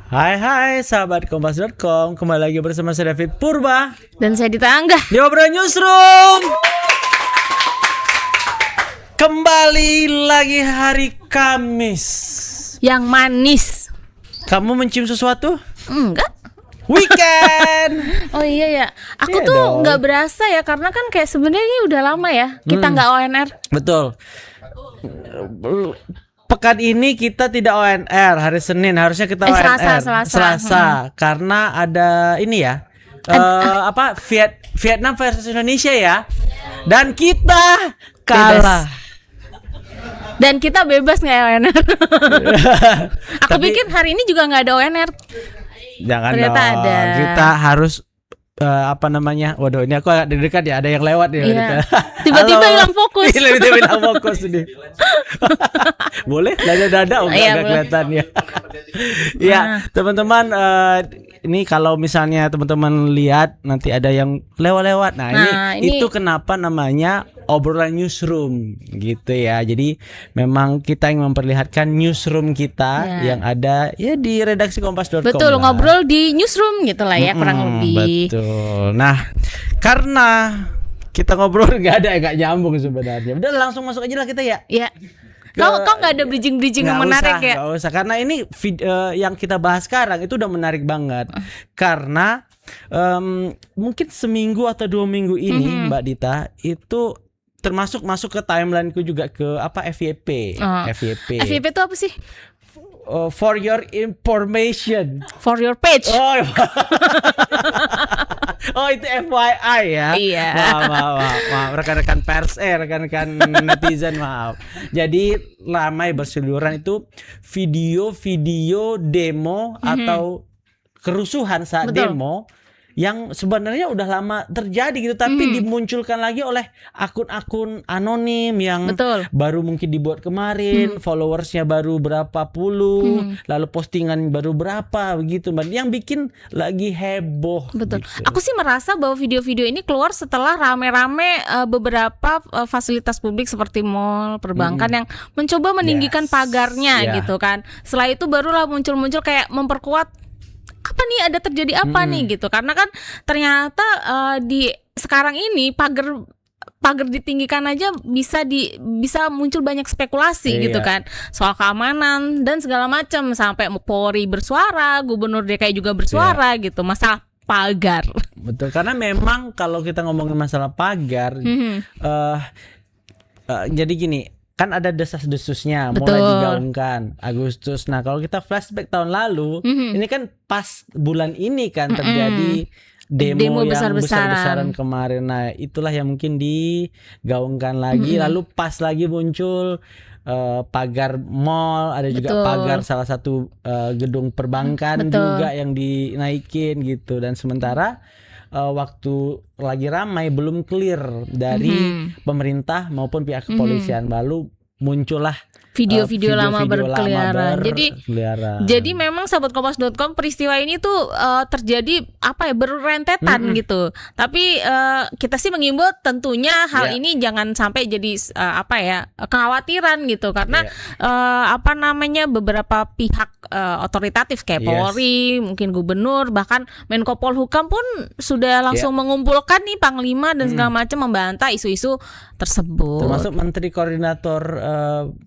Hai sahabat Kompas.com, kembali lagi bersama saya David Purba dan saya Dita Angga di Obrolan Newsroom. Kembali lagi hari Kamis yang manis. Kamu mencium sesuatu? Enggak. Weekend. Oh iya ya, aku Iya tuh dong. nggak berasa ya, karena kan kayak sebenarnya ini udah lama ya kita nggak ONR. Betul. Pekan ini kita tidak ONR, hari Senin harusnya kita ONR. Selasa. Karena ada ini ya. Vietnam versus Indonesia ya. Dan kita kalah. Dan kita bebas nggak ONR? Aku Tapi- pikir hari ini juga nggak ada ONR. Jangan Ternyata dong. ada. Kita harus waduh, ini aku agak deg-degan ya, ada yang lewat ya. Iya. Tiba-tiba Halo. hilang fokus. Tiba-tiba hilang fokus nih. Boleh dada Iya, agak boleh. kelihatan ya. Ya, teman-teman, ini kalau misalnya teman-teman lihat nanti ada yang lewat-lewat. Nah, ini itu kenapa namanya Obrolan Newsroom gitu ya. Jadi memang kita yang memperlihatkan newsroom kita yang ada ya di redaksi Kompas.com. Betul, lah. ngobrol di newsroom gitu lah ya, kurang lebih. Betul. Nah, karena kita ngobrol nggak nyambung sebenarnya. Udah langsung masuk aja lah kita ya. Iya. Kau nggak ada bridging yang menarik ya? Nggak usah, karena ini yang kita bahas sekarang itu udah menarik banget. Karena mungkin seminggu atau 2 minggu ini Mbak Dita itu termasuk masuk ke timelineku juga ke FYP. FYP. FYP itu apa sih? For your information. For your page. Oh itu FYI ya. Iya. Maaf rekan-rekan pers, rekan-rekan netizen, maaf. Jadi ramai berseliweran itu video-video demo atau kerusuhan saat Betul. demo yang sebenarnya udah lama terjadi gitu, tapi dimunculkan lagi oleh akun-akun anonim yang Betul. baru mungkin dibuat kemarin, followersnya baru berapa puluh, lalu postingan baru berapa begitu, Mbak, yang bikin lagi heboh. Betul. Gitu. Aku sih merasa bahwa video-video ini keluar setelah rame-rame beberapa fasilitas publik seperti mall, perbankan yang mencoba meninggikan pagarnya gitu kan. Setelah itu barulah muncul-muncul kayak memperkuat apa nih, ada terjadi apa nih gitu. Karena kan ternyata di sekarang ini pagar ditinggikan aja bisa muncul banyak spekulasi gitu kan, soal keamanan dan segala macam, sampai Polri bersuara, Gubernur DKI juga bersuara gitu, masalah pagar. Betul, karena memang kalau kita ngomongin masalah pagar, jadi gini, kan ada desas-desusnya mulai digaungkan Agustus. Nah, kalau kita flashback tahun lalu, ini kan pas bulan ini kan terjadi demo yang besar-besaran kemarin. Nah, itulah yang mungkin digaungkan lagi. Lalu pas lagi muncul pagar mall, ada juga pagar salah satu gedung perbankan juga yang dinaikin gitu. Dan sementara waktu lagi ramai belum clear dari pemerintah maupun pihak kepolisian, lalu muncullah video-video lama berkeliaran. Jadi memang sahabat Kompas.com, peristiwa ini tuh terjadi berrentetan gitu. Tapi kita sih mengimbau tentunya hal ini jangan sampai jadi kekhawatiran gitu, karena beberapa pihak otoritatif kayak Polri, mungkin Gubernur, bahkan Menko Polhukam pun sudah langsung mengumpulkan nih Panglima dan segala macam membantah isu-isu tersebut. Termasuk Menteri Koordinator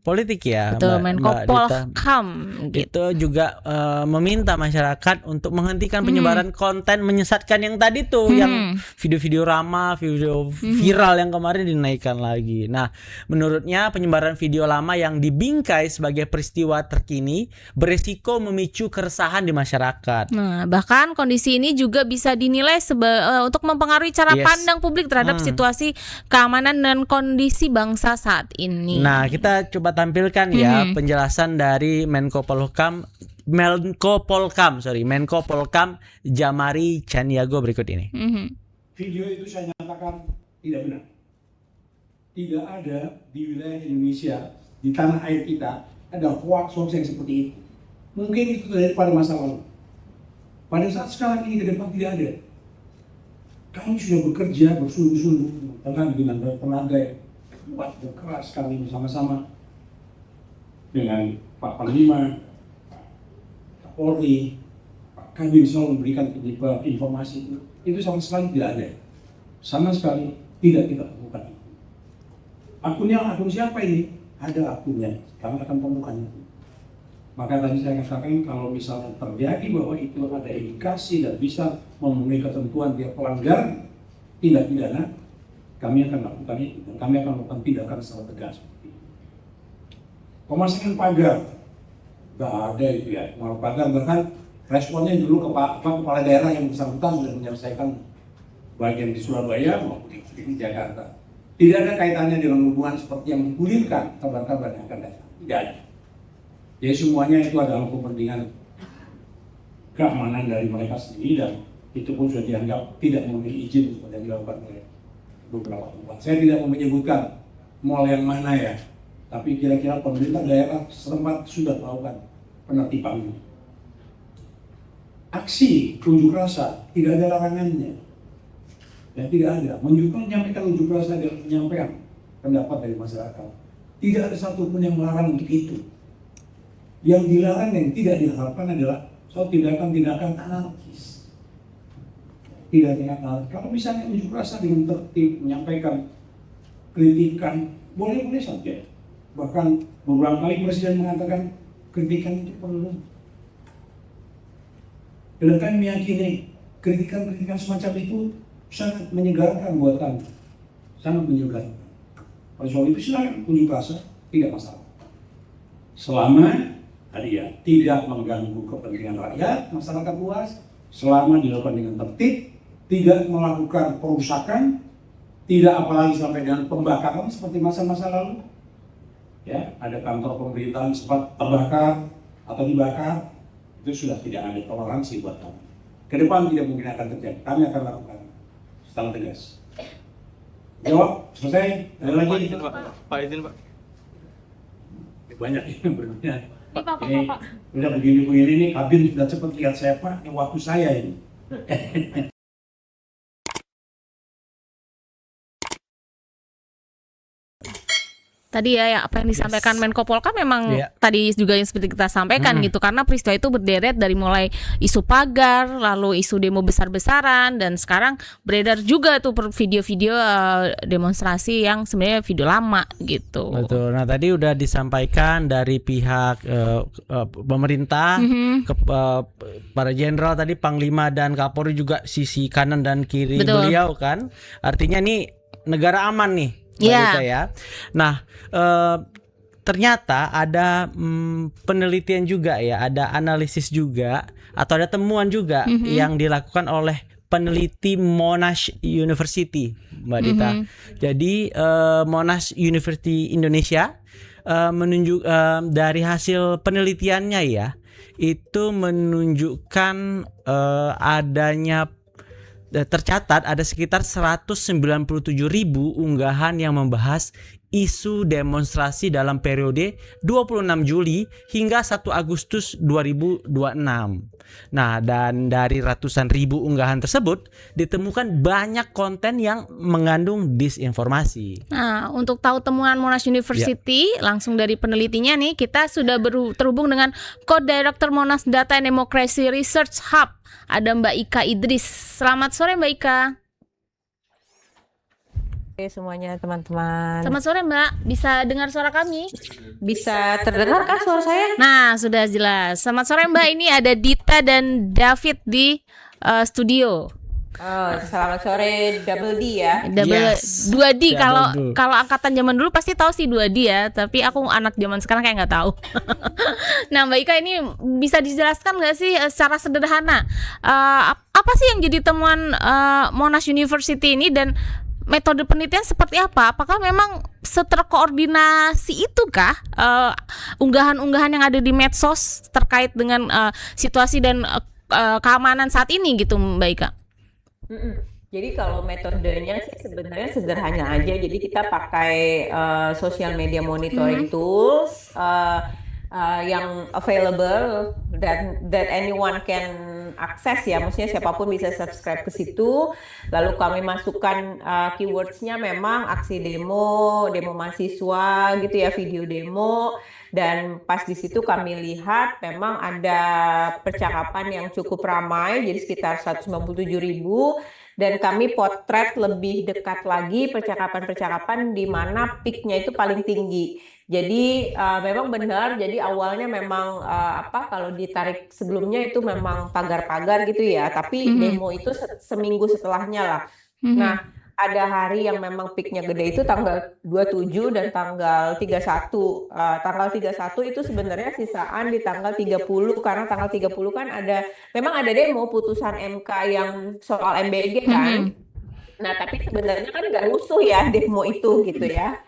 Politik ya. Betul, Menko Polhukam gitu. Itu juga meminta masyarakat untuk menghentikan penyebaran konten menyesatkan yang tadi tuh, yang video-video ramah, video viral yang kemarin dinaikkan lagi. Nah, menurutnya penyebaran video lama yang dibingkai sebagai peristiwa terkini beresiko memicu keresahan di masyarakat. Nah, bahkan kondisi ini juga bisa dinilai untuk mempengaruhi cara pandang publik terhadap situasi keamanan dan kondisi bangsa saat ini. Nah, kita coba tampilkan ya penjelasan dari Menko Polhukam Jamari Chaniago berikut ini. Video itu saya nyatakan tidak benar. Tidak ada di wilayah Indonesia, di tanah air kita, ada hoax yang seperti itu. Mungkin itu terjadi pada masa lalu. Pada saat sekarang ini ke depan tidak ada. Kami sudah bekerja bersungguh-sungguh dengan tenaga yang kuat dan keras, kami bersama-sama dengan Pak Panglima, Polri, kami selalu memberikan informasi itu sama sekali tidak ada, sama sekali tidak kita temukan. Akun siapa ini? Ada akunnya, kami akan temukan itu. Maka tadi saya katakan kalau misalnya terjadi bahwa itu ada indikasi dan bisa memenuhi ketentuan dia pelanggar tindak pidana, kami akan lakukan itu dan kami akan melakukan tindakan secara tegas. Pemasangan pagar, nggak ada itu ya. Pagar bahkan responnya dulu ke kepala daerah yang bersangkutan sudah menyelesaikan baik yang di Surabaya maupun di Jakarta. Tidak ada kaitannya dengan hubungan seperti yang digulirkan kabar-kabar yang akan datang. Tidak ada. Jadi semuanya itu adalah kepentingan keamanan dari mereka sendiri dan itu pun sudah dianggap tidak memiliki izin seperti yang dilakukan oleh beberapa tempat. Saya tidak mau menyebutkan mall yang mana ya, tapi kira-kira pemerintah daerah setempat sudah melakukan penertiban. Aksi unjuk rasa tidak ada larangannya. Ya, tidak ada. Menyampaikan unjuk rasa dan menyampaikan pendapat dari masyarakat. Tidak ada satupun yang melarang untuk itu. Yang dilarang yang tidak diharapkan adalah soal tindakan-tindakan anarkis. Tidak anarkis. Kalau misalnya unjuk rasa dengan tertib, menyampaikan kritikan, boleh-boleh saja. Bahkan beberapa kali Presiden mengatakan kritikan itu perlu. Dan kami meyakini kritikan-kritikan semacam itu sangat menyegarkan buat kami, sangat menyegarkan. Oleh sebab itu silakan unjuk rasa, tidak masalah. Selama tadi ya tidak mengganggu kepentingan rakyat, masyarakat luas, selama dilakukan dengan tertib, tidak melakukan perusakan, tidak apalagi sampai dengan pembakaran seperti masa-masa lalu. Ya, ada kantor pemerintahan sempat terbakar atau dibakar, itu sudah tidak ada toleransi buat kami. Ke depan tidak mungkin akan terjadi. Kami akan lakukan secara tegas. Jawab, selesai. Ada lagi? Pak izin Pak. Banyak ini berikutnya. Ini udah begini-begini nih, kabin sudah cepat lihat saya Pak, ini waktu saya ini. Tadi ya apa yang disampaikan Menko Polka memang tadi juga yang seperti kita sampaikan gitu, karena peristiwa itu berderet dari mulai isu pagar, lalu isu demo besar-besaran, dan sekarang beredar juga tuh video-video demonstrasi yang sebenarnya video lama gitu. Betul. Nah tadi udah disampaikan dari pihak pemerintah, para jenderal tadi, Panglima dan Kapolri juga sisi kanan dan kiri beliau kan. Artinya nih negara aman nih. Ya. Nah, ternyata ada penelitian juga ya, ada analisis juga atau ada temuan juga yang dilakukan oleh peneliti Monash University, Mbak Dita. Jadi Monash University Indonesia menunjuk dari hasil penelitiannya ya, itu menunjukkan adanya tercatat ada sekitar 197.000 unggahan yang membahas isu demonstrasi dalam periode 26 Juli hingga 1 Agustus 2026. Nah, dan dari ratusan ribu unggahan tersebut ditemukan banyak konten yang mengandung disinformasi. Nah, untuk tahu temuan Monash University langsung dari penelitinya nih, kita sudah terhubung dengan Co-Director Monash Data and Democracy Research Hub. Ada Mbak Ika Idris. Selamat sore Mbak Ika. Oke semuanya teman-teman. Selamat sore Mbak. Bisa dengar suara kami? Bisa terdengar kan suara saya? Nah sudah jelas. Selamat sore Mbak. Ini ada Dita dan David di studio. Oh, selamat sore Double D ya. Yes. 2D. Kalau angkatan zaman dulu pasti tahu sih 2D ya, tapi aku anak zaman sekarang kayak nggak tahu. Nah Mbak Ika, ini bisa dijelaskan nggak sih secara sederhana apa sih yang jadi temuan Monash University ini, dan metode penelitian seperti apa? Apakah memang seterkoordinasi itukah unggahan-unggahan yang ada di medsos terkait dengan situasi dan keamanan saat ini gitu Mbak Ika? Jadi kalau metodenya sih sebenarnya sederhana aja. Jadi kita pakai social media monitoring tools yang available that anyone can akses ya, maksudnya siapapun bisa subscribe ke situ. Lalu kami masukkan keywordsnya memang aksi demo, demo mahasiswa gitu ya, video demo. Dan pas di situ kami lihat memang ada percakapan yang cukup ramai, jadi sekitar 197.000. Dan kami potret lebih dekat lagi percakapan-percakapan di mana peaknya itu paling tinggi. Jadi memang benar, jadi awalnya memang kalau ditarik sebelumnya itu memang pagar-pagar gitu ya, tapi demo itu seminggu setelahnya lah. Nah, ada hari yang memang peaknya gede itu tanggal 27 dan tanggal 31. Tanggal 31 itu sebenarnya sisaan di tanggal 30 karena tanggal 30 kan memang ada demo putusan MK yang soal MBG kan. Nah, tapi sebenarnya kan nggak rusuh ya demo itu gitu ya.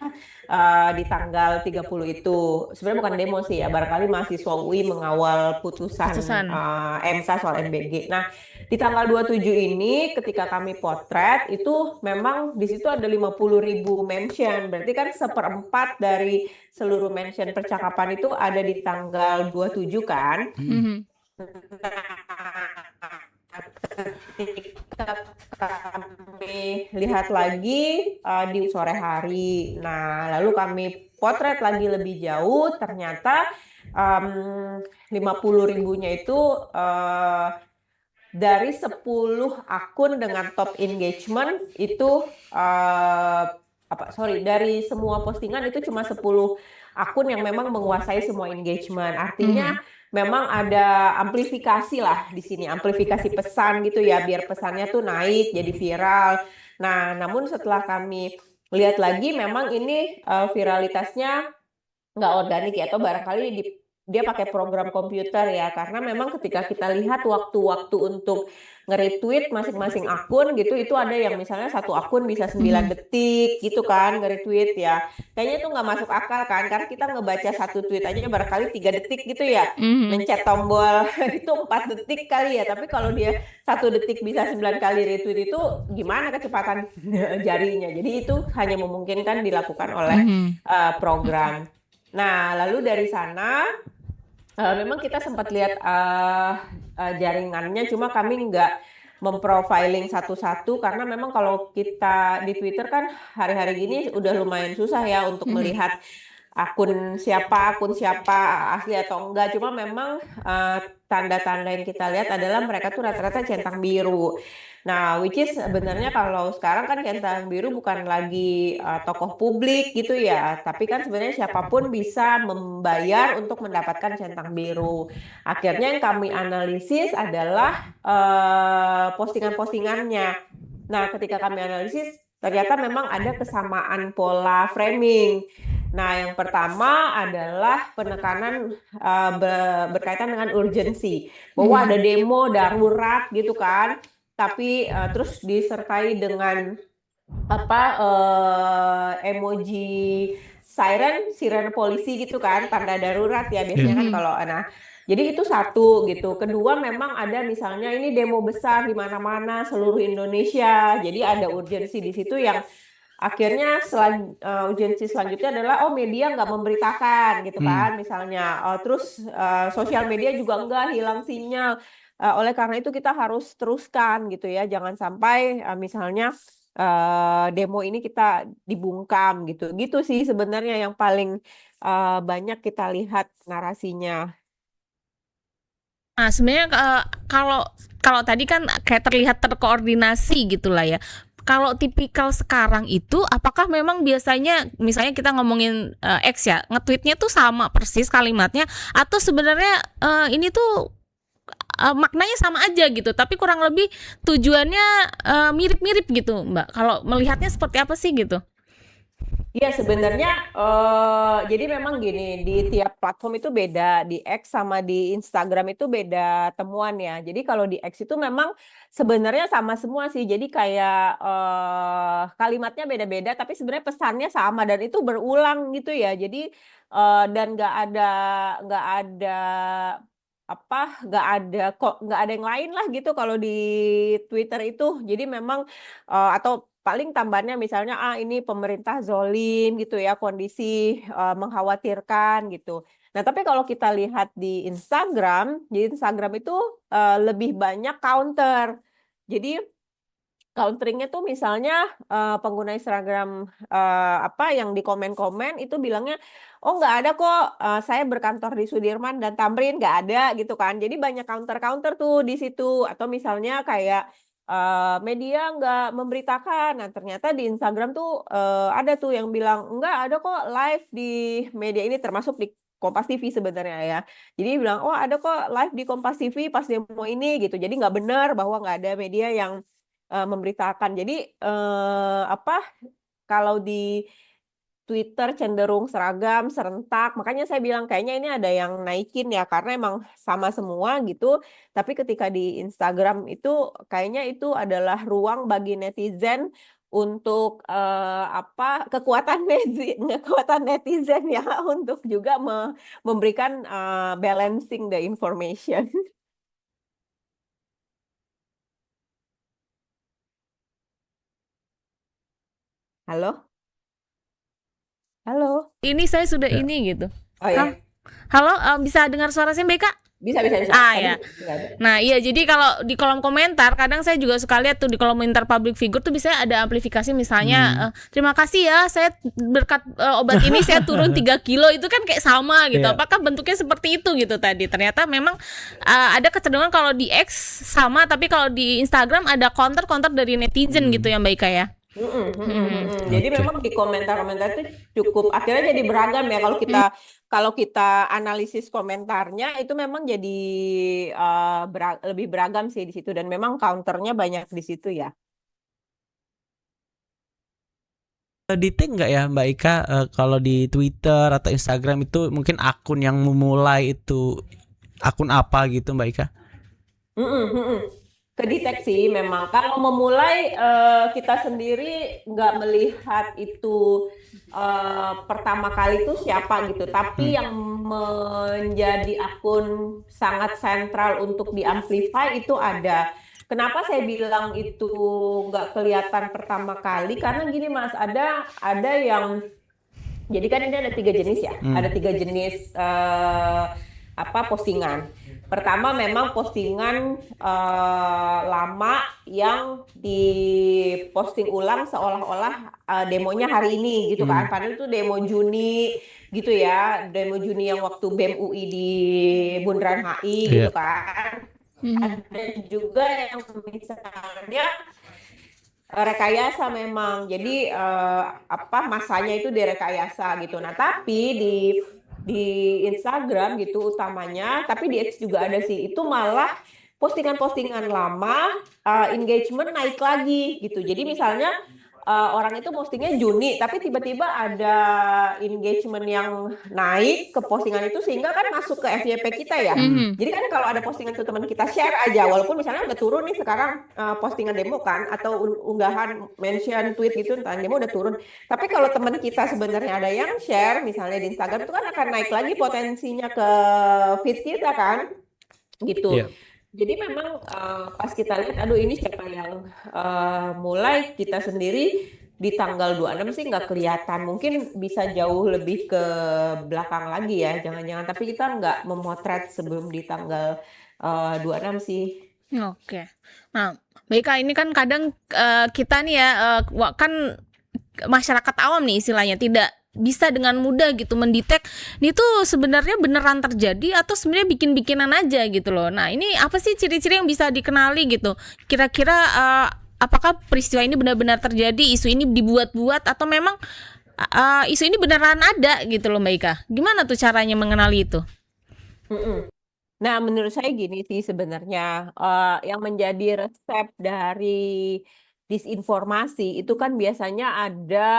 Di tanggal 30 itu sebenarnya bukan demo sih ya, barangkali mahasiswa UI mengawal putusan MK soal MBG. Nah, di tanggal 27 ini ketika kami potret itu memang di situ ada 50.000 mention, berarti kan 1/4 dari seluruh mention percakapan itu ada di tanggal 27 kan. Ketika kami lihat lagi di sore hari, nah lalu kami potret lagi lebih jauh, ternyata 50.000-nya itu dari 10 akun dengan top engagement itu dari semua postingan itu cuma 10 akun yang memang menguasai semua engagement. Artinya memang ada amplifikasi lah di sini, amplifikasi pesan gitu ya, biar pesannya tuh naik jadi viral. Nah, namun setelah kami lihat lagi memang ini viralitasnya nggak organik ya, atau barangkali dia pakai program komputer ya, karena memang ketika kita lihat waktu-waktu untuk nge-retweet masing-masing akun gitu, itu ada yang misalnya satu akun bisa 9 detik gitu kan nge-retweet ya. Kayaknya itu nggak masuk akal kan, karena kita ngebaca satu tweet aja barangkali 3 detik gitu ya. Mencet tombol itu 4 detik kali ya, tapi kalau dia 1 detik bisa 9 kali retweet itu gimana kecepatan jarinya. Jadi itu hanya memungkinkan dilakukan oleh program. Nah, lalu dari sana memang kita sempat lihat jaringannya, cuma kami nggak memprofiling satu-satu karena memang kalau kita di Twitter kan hari-hari gini udah lumayan susah ya untuk melihat akun siapa asli atau enggak. Cuma memang tanda-tanda yang kita lihat adalah mereka tuh rata-rata centang biru. Nah, which is sebenarnya kalau sekarang kan centang biru bukan lagi tokoh publik gitu ya, tapi kan sebenarnya siapapun bisa membayar untuk mendapatkan centang biru. Akhirnya yang kami analisis adalah postingan-postingannya. Nah, ketika kami analisis, ternyata memang ada kesamaan pola framing. Nah, yang pertama adalah penekanan berkaitan dengan urgensi, bahwa ada demo darurat gitu kan, tapi terus disertai dengan emoji siren polisi gitu kan, tanda darurat ya biasanya kan kalau jadi itu satu gitu. Kedua memang ada misalnya ini demo besar di mana-mana seluruh Indonesia, jadi ada urgensi di situ yang akhirnya urgensi selanjutnya adalah media nggak memberitakan gitu kan misalnya, terus sosial media juga enggak, hilang sinyal. Oleh karena itu kita harus teruskan gitu ya, jangan sampai misalnya demo ini kita dibungkam gitu sih sebenarnya yang paling banyak kita lihat narasinya. Nah, sebenarnya kalau tadi kan kayak terlihat terkoordinasi gitulah ya. Kalau tipikal sekarang itu, apakah memang biasanya misalnya kita ngomongin X ya, nge-tweetnya tuh sama persis kalimatnya, atau sebenarnya ini tuh maknanya sama aja gitu, tapi kurang lebih tujuannya mirip-mirip gitu, Mbak. Kalau melihatnya seperti apa sih gitu? Iya sebenarnya jadi memang gini, di tiap platform itu beda, di X sama di Instagram itu beda temuan ya. Jadi kalau di X itu memang sebenarnya sama semua sih. Jadi kayak kalimatnya beda-beda, tapi sebenarnya pesannya sama dan itu berulang gitu ya. Jadi dan nggak ada nggak ada yang lain lah gitu kalau di Twitter itu. Jadi memang atau paling tambahannya misalnya ini pemerintah zolim gitu ya, kondisi mengkhawatirkan gitu. Nah, tapi kalau kita lihat di Instagram itu lebih banyak counter. Jadi counteringnya tuh misalnya pengguna Instagram yang di komen-komen itu bilangnya, oh nggak ada kok, saya berkantor di Sudirman dan Tamrin, nggak ada gitu kan. Jadi banyak counter-counter tuh di situ. Atau misalnya kayak media nggak memberitakan. Nah ternyata di Instagram tuh ada tuh yang bilang, nggak ada kok live di media ini, termasuk di Kompas TV sebenarnya ya. Jadi bilang, oh ada kok live di Kompas TV pas demo ini gitu. Jadi nggak benar bahwa nggak ada media yang memberitakan. Jadi kalau di Twitter cenderung seragam, serentak. Makanya saya bilang kayaknya ini ada yang naikin ya karena emang sama semua gitu. Tapi ketika di Instagram itu kayaknya itu adalah ruang bagi netizen untuk kekuatan netizen ya untuk juga memberikan balancing the information. Halo? Halo? Ini saya sudah Ya. ini gitu. Oh ya, Halo, bisa dengar suara saya, Mbak Ika? bisa. Ah Tadi ya. nggak ada. Nah iya, jadi kalau di kolom komentar kadang saya juga suka lihat tuh di kolom komentar public figure tuh bisa ada amplifikasi misalnya terima kasih ya saya berkat obat ini saya turun 3 kilo, itu kan kayak sama gitu. Iya. Apakah bentuknya seperti itu gitu tadi? Ternyata memang ada kecenderungan kalau di X sama, tapi kalau di Instagram ada counter dari netizen gitu ya Mbak Ika ya. Jadi Oke. memang di komentar-komentar itu cukup akhirnya jadi beragam ya kalau kita analisis komentarnya itu memang jadi lebih beragam sih di situ dan memang counternya banyak di situ ya. Detail nggak ya Mbak Ika, kalau di Twitter atau Instagram itu mungkin akun yang memulai itu akun apa gitu Mbak Ika? Kedeteksi memang kalau memulai kita sendiri nggak melihat itu pertama kali itu siapa gitu, tapi yang menjadi akun sangat sentral untuk di-amplify itu ada. Kenapa saya bilang itu nggak kelihatan pertama kali? Karena gini Mas, ada yang jadi kan ini ada 3 jenis ya, ada 3 jenis postingan. Pertama memang postingan lama yang diposting ulang seolah-olah demonya hari ini gitu kan. Padahal itu demo Juni gitu ya, demo Juni yang waktu BEM UI di Bundaran HI gitu kan. Ada juga yang misalnya rekayasa memang. Jadi masanya itu direkayasa gitu. Nah, tapi di Instagram gitu utamanya, tapi di X juga ada sih. Itu malah postingan-postingan lama engagement naik lagi gitu. Jadi misalnya orang itu postingnya Juni, tapi tiba-tiba ada engagement yang naik ke postingan itu sehingga kan masuk ke FYP kita ya. Jadi kan kalau ada postingan itu teman kita share aja, walaupun misalnya udah turun nih sekarang postingan demo kan, atau unggahan mention tweet gitu tentang demo udah turun. Tapi kalau teman kita sebenarnya ada yang share, misalnya di Instagram itu kan akan naik lagi potensinya ke feed kita kan, gitu. Iya. Jadi memang pas kita lihat, aduh ini siapa yang mulai, kita sendiri di tanggal 26 sih nggak kelihatan. Mungkin bisa jauh lebih ke belakang lagi ya, jangan-jangan. Tapi kita nggak memotret sebelum di tanggal 26 sih. Oke. Nah, Mbak Ika, ini kan kadang kita nih ya kan masyarakat awam nih istilahnya tidak bisa dengan mudah gitu mendetek ini tuh sebenarnya beneran terjadi atau sebenarnya bikin-bikinan aja gitu loh. Nah, ini apa sih ciri-ciri yang bisa dikenali gitu? Kira-kira apakah peristiwa ini benar-benar terjadi, isu ini dibuat-buat atau memang isu ini beneran ada gitu loh Mbak Ika? Gimana tuh caranya mengenali itu? Nah, menurut saya gini sih sebenarnya yang menjadi resep dari disinformasi itu kan biasanya ada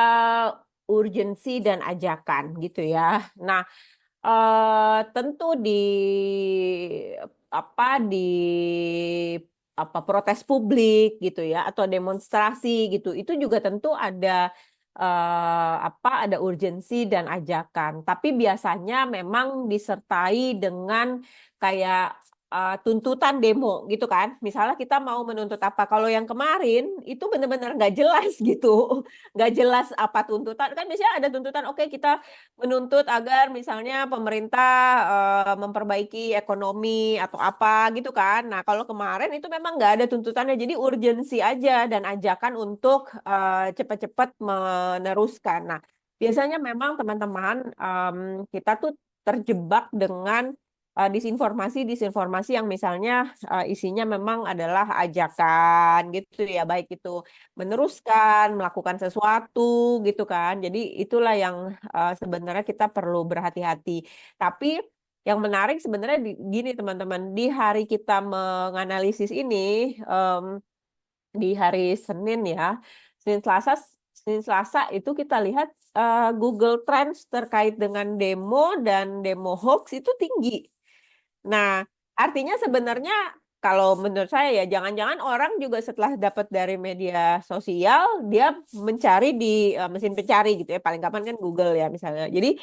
urgensi dan ajakan gitu ya. Nah, tentu protes publik gitu ya atau demonstrasi gitu, itu juga tentu ada ada urgensi dan ajakan. Tapi biasanya memang disertai dengan kayak tuntutan demo gitu kan. Misalnya kita mau menuntut apa. Kalau yang kemarin itu benar-benar nggak jelas gitu. Nggak jelas apa tuntutan. Kan biasanya ada tuntutan, oke kita menuntut agar misalnya pemerintah memperbaiki ekonomi atau apa gitu kan. Nah kalau kemarin itu memang nggak ada tuntutannya. Jadi urgensi aja dan ajakan untuk cepat-cepat meneruskan. Nah biasanya memang teman-teman kita tuh terjebak dengan disinformasi yang misalnya isinya memang adalah ajakan gitu ya, baik itu meneruskan, melakukan sesuatu gitu kan. Jadi itulah yang sebenarnya kita perlu berhati-hati. Tapi yang menarik sebenarnya gini teman-teman, di hari kita menganalisis ini, di hari Senin ya, Senin Selasa itu kita lihat Google Trends terkait dengan demo dan demo hoax itu tinggi. Nah, artinya sebenarnya kalau menurut saya ya jangan-jangan orang juga setelah dapat dari media sosial dia mencari di mesin pencari gitu ya, paling gampang kan Google ya misalnya. Jadi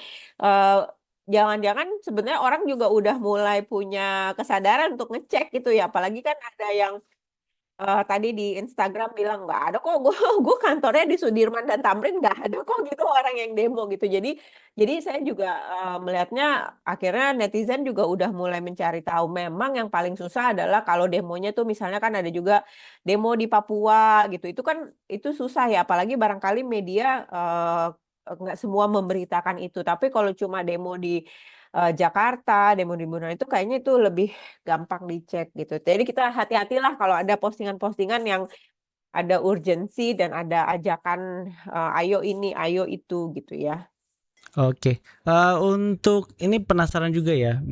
jangan-jangan sebenarnya orang juga udah mulai punya kesadaran untuk ngecek gitu ya, apalagi kan ada yang tadi di Instagram bilang, "Nggak ada kok, gue kantornya di Sudirman dan Tamrin, nggak ada kok," gitu orang yang demo gitu. Jadi saya juga melihatnya akhirnya netizen juga udah mulai mencari tahu. Memang yang paling susah adalah kalau demonya tuh misalnya kan ada juga demo di Papua gitu, itu kan itu susah ya, apalagi barangkali media nggak semua memberitakan itu. Tapi kalau cuma demo di Jakarta, demo di Bundaran itu kayaknya itu lebih gampang dicek gitu. Jadi kita hati-hatilah kalau ada postingan-postingan yang ada urgensi dan ada ajakan ayo ini, ayo itu gitu ya. Oke, untuk ini penasaran juga ya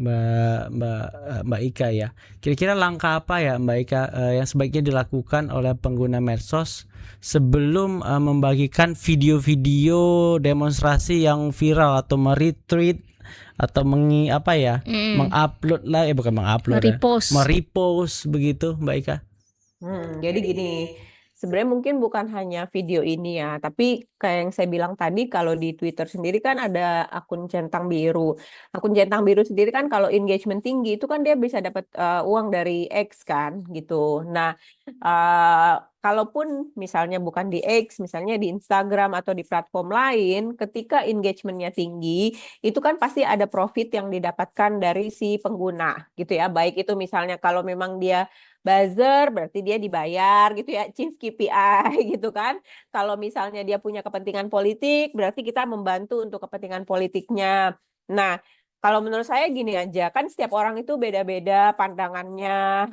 Mbak Ika ya. Kira-kira langkah apa ya Mbak Ika yang sebaiknya dilakukan oleh pengguna medsos sebelum membagikan video-video demonstrasi yang viral atau meretweet atau mengupload lah, bukan mengupload ya, merepost begitu Mbak Ika? Jadi gini, sebenarnya mungkin bukan hanya video ini ya, tapi kayak yang saya bilang tadi kalau di Twitter sendiri kan ada akun centang biru. Akun centang biru sendiri kan kalau engagement tinggi itu kan dia bisa dapat uang dari X kan gitu. Nah, kalaupun misalnya bukan di X, misalnya di Instagram atau di platform lain, ketika engagementnya tinggi, itu kan pasti ada profit yang didapatkan dari si pengguna gitu ya. Baik itu misalnya kalau memang dia buzzer berarti dia dibayar gitu ya, chief KPI gitu kan. Kalau misalnya dia punya kepentingan politik, berarti kita membantu untuk kepentingan politiknya. Nah, kalau menurut saya gini aja, kan setiap orang itu beda-beda pandangannya,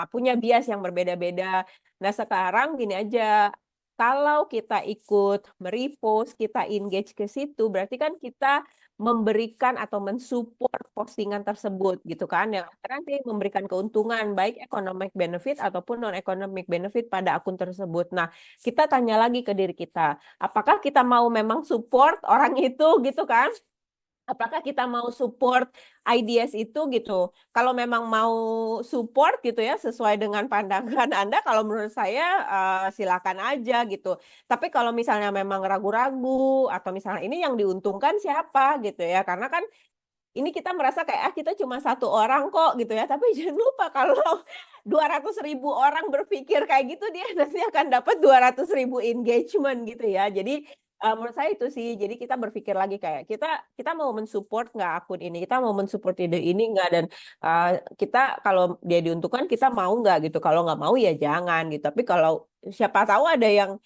punya bias yang berbeda-beda. Nah, sekarang gini aja, kalau kita ikut merepost, kita engage ke situ, berarti kan kita memberikan atau mensupport postingan tersebut gitu kan yang nanti memberikan keuntungan baik economic benefit ataupun non economic benefit pada akun tersebut. Nah, kita tanya lagi ke diri kita, apakah kita mau memang support orang itu gitu kan? Apakah kita mau support ideas itu gitu? Kalau memang mau support gitu ya sesuai dengan pandangan Anda, kalau menurut saya silakan aja gitu. Tapi kalau misalnya memang ragu-ragu atau misalnya ini yang diuntungkan siapa gitu ya? Karena kan ini kita merasa kayak kita cuma satu orang kok gitu ya. Tapi jangan lupa kalau 200.000 orang berpikir kayak gitu dia nanti akan dapat 200.000 engagement gitu ya. Jadi menurut saya itu sih, jadi kita berpikir lagi kayak kita mau mensupport nggak akun ini, kita mau mensupport ide ini nggak, dan kita kalau dia diuntungkan kita mau nggak gitu, kalau nggak mau ya jangan gitu. Tapi kalau siapa tahu ada yang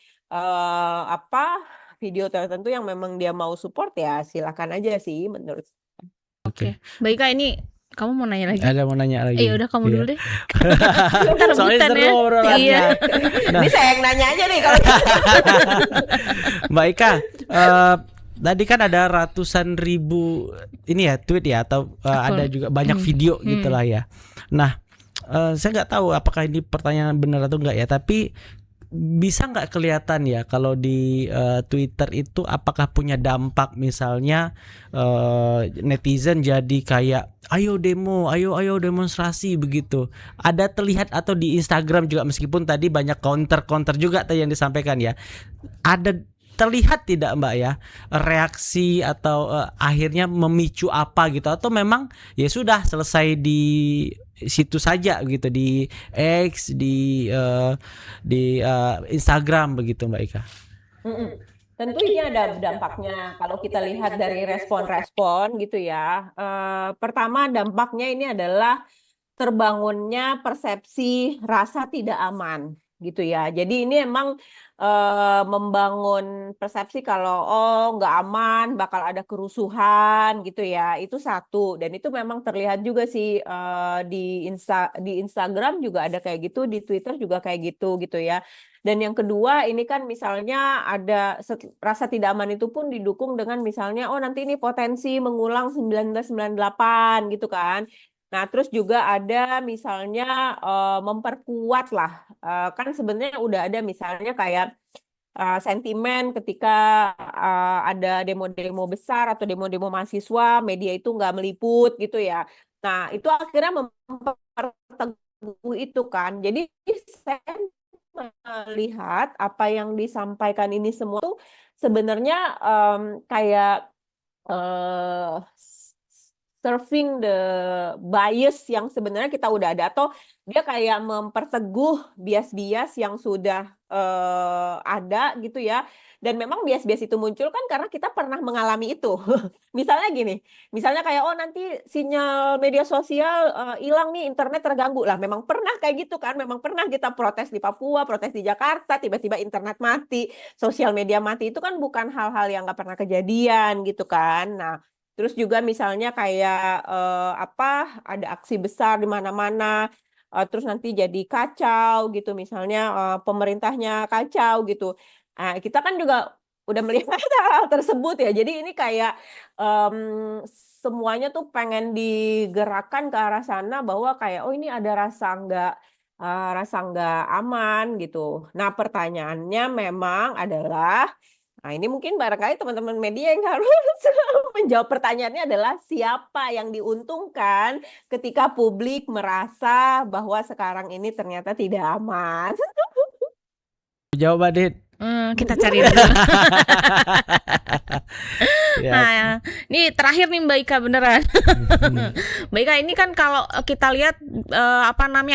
video tertentu yang memang dia mau support ya silakan aja sih menurut. Oke. Baik Kak, ini kamu mau nanya lagi? Ada mau nanya lagi. Iya udah kamu dulu deh. Soalnya seru obrolannya. Iya. Nah. Ini saya yang nanya aja nih kalau. Mbak Ika, tadi kan ada ratusan ribu ini ya tweet ya atau ada juga banyak video gitulah ya. Nah, saya nggak tahu apakah ini pertanyaan benar atau enggak ya, tapi bisa nggak kelihatan ya kalau di Twitter itu apakah punya dampak, misalnya netizen jadi kayak ayo demo, ayo demonstrasi begitu. Ada terlihat, atau di Instagram juga meskipun tadi banyak counter juga tadi yang disampaikan ya. Ada terlihat tidak Mbak ya reaksi atau akhirnya memicu apa gitu, atau memang ya sudah selesai di situ saja gitu, di X, di Instagram begitu Mbak Ika. Mm-mm. Tentu ini ada dampaknya. Kalau kita lihat dari respon-respon gitu ya. Pertama dampaknya ini adalah terbangunnya persepsi rasa tidak aman gitu ya. Jadi ini emang membangun persepsi kalau nggak aman, bakal ada kerusuhan gitu ya. Itu satu. Dan itu memang terlihat juga sih di Instagram juga ada kayak gitu, di Twitter juga kayak gitu ya. Dan yang kedua ini kan misalnya ada rasa tidak aman itu pun didukung dengan misalnya nanti ini potensi mengulang 1998 gitu kan. Nah, terus juga ada misalnya memperkuat lah, kan sebenarnya udah ada misalnya kayak sentimen ketika ada demo-demo besar atau demo-demo mahasiswa, media itu nggak meliput gitu ya. Nah, itu akhirnya memperteguh itu kan. Jadi saya melihat apa yang disampaikan ini semua tuh sebenarnya kayak serving the bias yang sebenarnya kita udah ada, atau dia kayak memperteguh bias-bias yang sudah ada gitu ya. Dan memang bias-bias itu muncul kan karena kita pernah mengalami itu. Misalnya gini, misalnya kayak nanti sinyal media sosial hilang nih, internet terganggu lah. Memang pernah kayak gitu kan, memang pernah kita protes di Papua, protes di Jakarta, tiba-tiba internet mati, sosial media mati. Itu kan bukan hal-hal yang nggak pernah kejadian gitu kan. Nah, terus juga misalnya kayak ada aksi besar di mana-mana, terus nanti jadi kacau gitu, misalnya pemerintahnya kacau gitu. Nah, kita kan juga udah melihat hal tersebut ya. Jadi ini kayak semuanya tuh pengen digerakkan ke arah sana bahwa kayak ini ada rasa nggak aman gitu. Nah, pertanyaannya memang adalah, nah ini mungkin barangkali teman-teman media yang harus menjawab pertanyaannya adalah siapa yang diuntungkan ketika publik merasa bahwa sekarang ini ternyata tidak aman. Jawab Adit. Kita cari dulu. Ya. Nah, ini terakhir nih Mbak Ika beneran. Mbak Ika, ini kan kalau kita lihat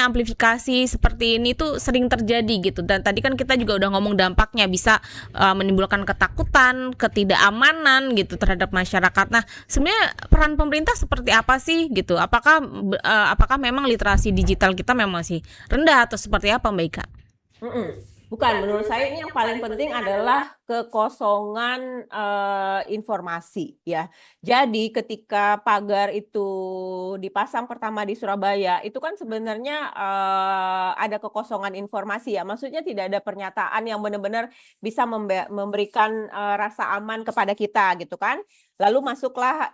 amplifikasi seperti ini tuh sering terjadi gitu. Dan tadi kan kita juga udah ngomong dampaknya bisa menimbulkan ketakutan, ketidakamanan gitu terhadap masyarakat. Nah, sebenarnya peran pemerintah seperti apa sih gitu? Apakah memang literasi digital kita memang masih rendah atau seperti apa Mbak Ika? Bukan, menurut saya ini yang paling penting adalah kekosongan informasi ya. Jadi ketika pagar itu dipasang pertama di Surabaya, itu kan sebenarnya ada kekosongan informasi ya. Maksudnya tidak ada pernyataan yang benar-benar bisa memberikan rasa aman kepada kita gitu kan. Lalu masuklah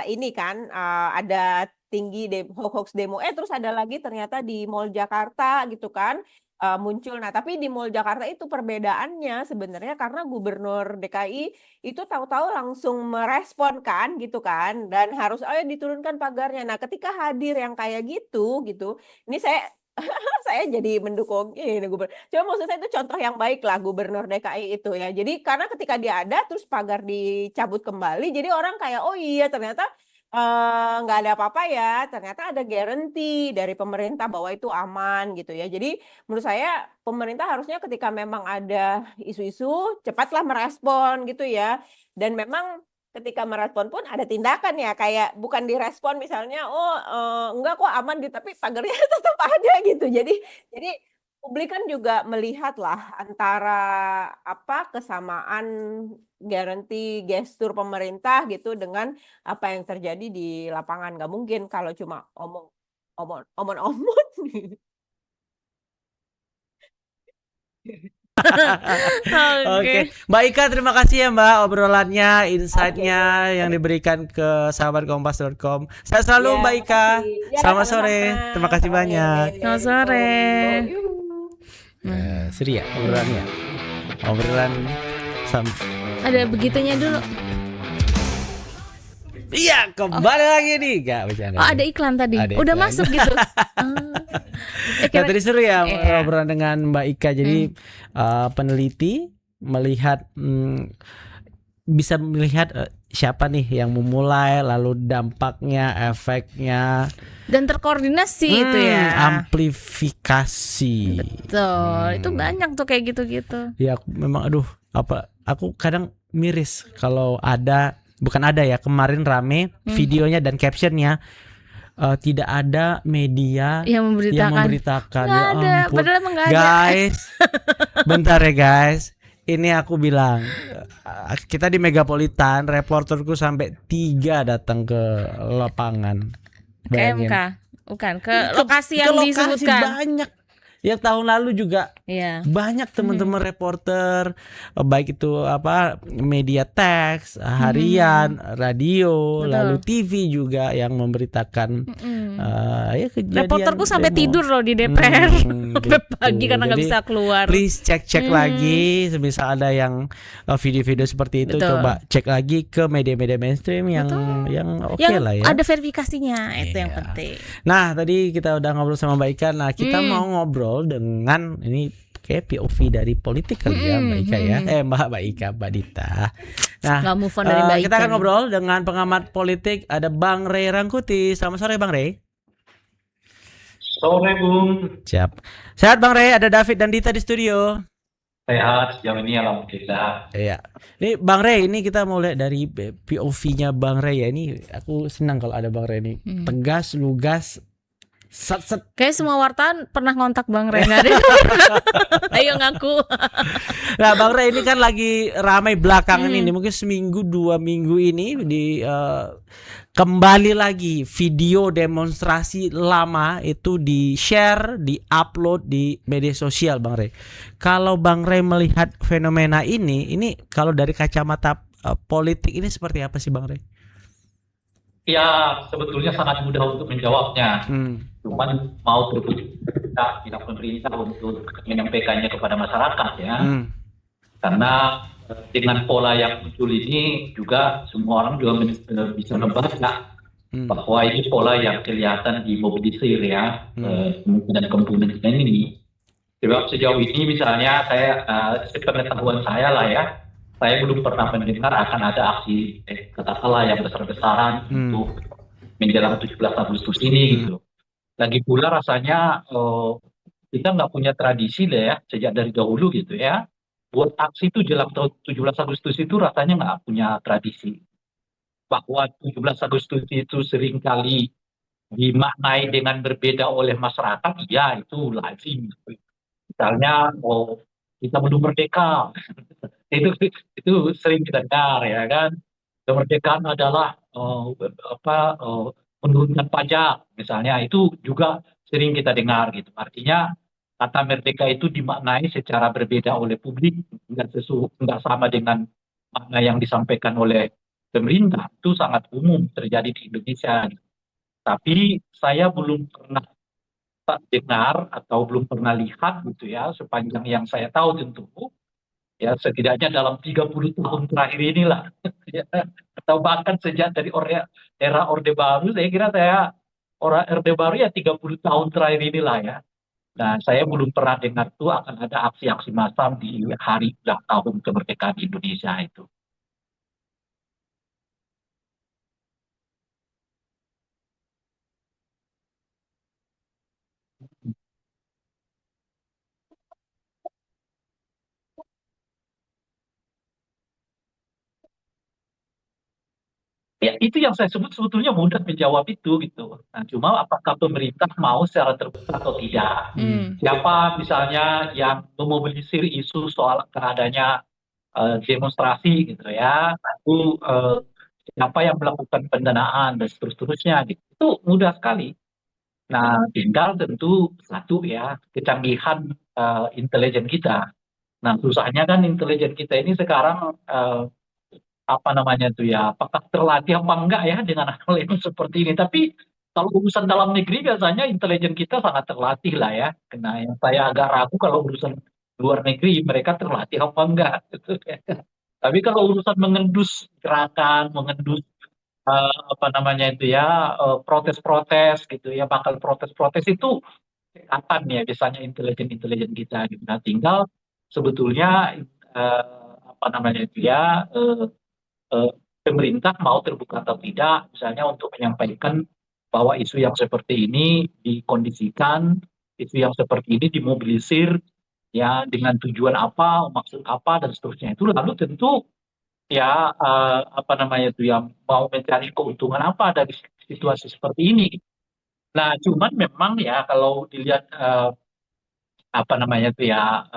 ini kan ada tinggi hoax demo, terus ada lagi ternyata di Mall Jakarta gitu kan. Muncul. Nah, tapi di Mall Jakarta itu perbedaannya sebenarnya karena Gubernur DKI itu tahu-tahu langsung merespon kan gitu kan, dan harus diturunkan pagarnya. Nah, ketika hadir yang kayak gitu, ini saya saya jadi mendukung ini Gubernur. Cuma maksud saya itu contoh yang baik lah Gubernur DKI itu ya. Jadi karena ketika dia ada terus pagar dicabut kembali, jadi orang kayak iya ternyata nggak ada apa-apa ya, ternyata ada guarantee dari pemerintah bahwa itu aman gitu ya. Jadi menurut saya pemerintah harusnya ketika memang ada isu-isu cepatlah merespon gitu ya. Dan memang ketika merespon pun ada tindakan ya, kayak bukan direspon misalnya enggak kok aman gitu, tapi pagarnya tetap ada gitu. Jadi publik kan juga melihat lah antara kesamaan garansi gestur pemerintah gitu dengan apa yang terjadi di lapangan. Nggak mungkin kalau cuma omong-omong. Oke, Mbak Ika, terima kasih ya Mbak obrolannya, insight-nya yang diberikan ke sahabatkompas.com. Saya selalu Mbak Ika. Selamat sore. Terima kasih banyak. Selamat sore. Seru ya obrolannya. Obrolan ada begitunya dulu. Iya, kembali lagi nih. Gak bercanda. Ada iklan tadi. Udah iklan masuk gitu. Nah, tadi seru ya obrolan dengan Mbak Ika. Jadi peneliti melihat bisa melihat siapa nih yang memulai, lalu dampaknya, efeknya, Dan terkoordinasi itu ya. amplifikasi. Betul. Itu banyak tuh kayak gitu-gitu. Ya memang aku kadang miris kalau bukan ada ya, kemarin rame videonya dan captionnya tidak ada media Yang memberitakan. Nggak Ya ada, ampun. padahal emang nggak ada. Guys, bentar ya guys. Ini aku bilang, kita di Megapolitan, reporterku sampai 3 datang ke lapangan. Ke Bayangin. MK, bukan ke lokasi yang lokasi disebutkan. banyak. Yang tahun lalu juga Iya. banyak teman-teman reporter, baik itu media teks, harian, radio, Betul. lalu TV juga yang memberitakan ya kejadian Reporterku sampai demo. tidur loh di DPR sampai Gitu. pagi karena nggak Jadi, bisa keluar. Please cek lagi, semisal ada yang video-video seperti itu, Betul. coba cek lagi ke media-media mainstream yang oke Yang lah ya. ada verifikasinya, itu yang Iya. penting. Nah, tadi kita udah ngobrol sama Mbak Ika. Nah, kita mau ngobrol dengan ini kayak POV dari politik kali ya, Mbak Ika ya. Mbak Ika, Mbak Dita. Nah, Nggak move on dari Mbak kita Ika akan nih. ngobrol dengan pengamat politik, ada Bang Ray Rangkuti. Selamat sore Bang Ray. Sore Bung, Siap. Sehat Bang Ray, ada David dan Dita di studio. sehat sejauh ini alhamdulillah. Iya. Ini Bang Ray, ini kita mau lihat dari POV-nya Bang Ray ya. Ini aku senang kalau ada Bang Ray ini. Tegas, lugas, set. Kayak semua wartawan pernah ngontak Bang Ray. Nggak ada. Ayo ngaku. Nah, Bang Ray ini kan lagi ramai belakangan ini, mungkin seminggu 2 minggu ini kembali lagi video demonstrasi lama itu di-share, di-upload di media sosial, Bang Ray. Kalau Bang Ray melihat fenomena ini kalau dari kacamata politik ini seperti apa sih, Bang Ray? Ya sebetulnya sangat mudah untuk menjawabnya. Cuman mau berusaha tidak pemerintah untuk menyampaikannya kepada masyarakat ya. Karena dengan pola yang muncul ini juga semua orang juga bisa membaca bahwa ini pola yang kelihatan dimobilisir ya kemungkinan ini. Sebab sejauh ini misalnya saya sepengetahuan saya lah ya, saya belum pernah mendengar akan ada aksi katakanlah yang besar-besaran untuk menjelang 17 Agustus ini gitu. Lagi pula rasanya kita nggak punya tradisi lah ya sejak dari dahulu gitu ya. Buat aksi itu jelang 17 Agustus itu rasanya nggak punya tradisi. Bahwa 17 Agustus itu seringkali dimaknai dengan berbeda oleh masyarakat, ya itu lazim. Misalnya, kita belum merdeka, itu sering kita dengar ya kan. Kemerdekaan adalah menurunkan pajak, misalnya itu juga sering kita dengar gitu. Artinya kata merdeka itu dimaknai secara berbeda oleh publik, nggak sama dengan makna yang disampaikan oleh pemerintah. Itu sangat umum terjadi di Indonesia. Tapi saya belum pernah dengar atau belum pernah lihat gitu ya, sepanjang yang saya tahu tentu ya setidaknya dalam 30 tahun terakhir inilah ya, atau bahkan sejak dari era Orde Baru, saya kira Orde Baru ya 30 tahun terakhir inilah ya. Nah, saya belum pernah dengar tuh akan ada aksi-aksi massal di hari ulang tahun kemerdekaan Indonesia itu. Ya, itu yang saya sebut sebetulnya mudah menjawab itu gitu. Nah, cuma apakah pemerintah mau secara terbuka atau tidak? Siapa misalnya yang memobilisir isu soal adanya demonstrasi gitu ya, lalu siapa yang melakukan pendanaan dan seterusnya gitu. Itu mudah sekali. Nah, tinggal tentu satu ya, kecanggihan intelijen kita. Nah, susahnya kan intelijen kita ini sekarang apa namanya itu ya, apakah terlatih apa enggak ya dengan hal yang seperti ini. Tapi kalau urusan dalam negeri biasanya intelijen kita sangat terlatih lah ya. Karena yang saya agak ragu kalau urusan luar negeri mereka terlatih apa enggak. Gitu ya. Tapi kalau urusan mengendus gerakan, mengendus apa namanya itu ya, protes-protes gitu ya, bakal protes-protes itu kelihatan ya biasanya intelijen-intelijen kita gitu. Nah, tinggal sebetulnya apa namanya itu ya, pemerintah mau terbuka atau tidak, misalnya untuk menyampaikan bahwa isu yang seperti ini dikondisikan, isu yang seperti ini dimobilisir, ya dengan tujuan apa, maksud apa dan seterusnya itu, lalu tentu ya apa namanya itu yang mau mencari keuntungan apa dari situasi seperti ini. Nah, cuman memang ya kalau dilihat apa namanya itu ya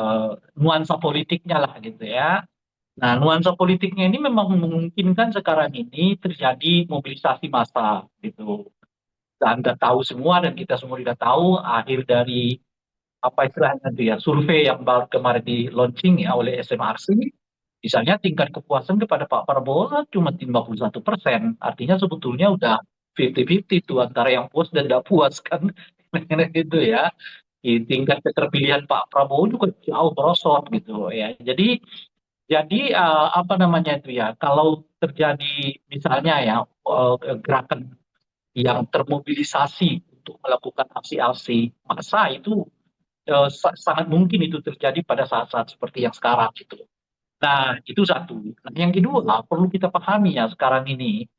nuansa politiknya lah gitu ya. Nah, nuansa politiknya ini memang memungkinkan sekarang ini terjadi mobilisasi massa gitu. Dan Anda tahu semua dan kita semua juga tahu akhir dari apa istilahnya itu ya survei yang baru kemarin di launching ya oleh SMRC, misalnya tingkat kepuasan kepada Pak Prabowo cuma 51%, artinya sebetulnya udah 50-50 tuh antara yang puas dan tidak puas kan, gitu ya. Tingkat keterpilihan Pak Prabowo juga jauh merosot gitu ya. Jadi apa namanya itu ya, kalau terjadi misalnya ya gerakan yang termobilisasi untuk melakukan aksi-aksi massa itu sangat mungkin itu terjadi pada saat-saat seperti yang sekarang gitu. Nah, itu satu. Nah, yang kedua, perlu kita pahami ya sekarang ini,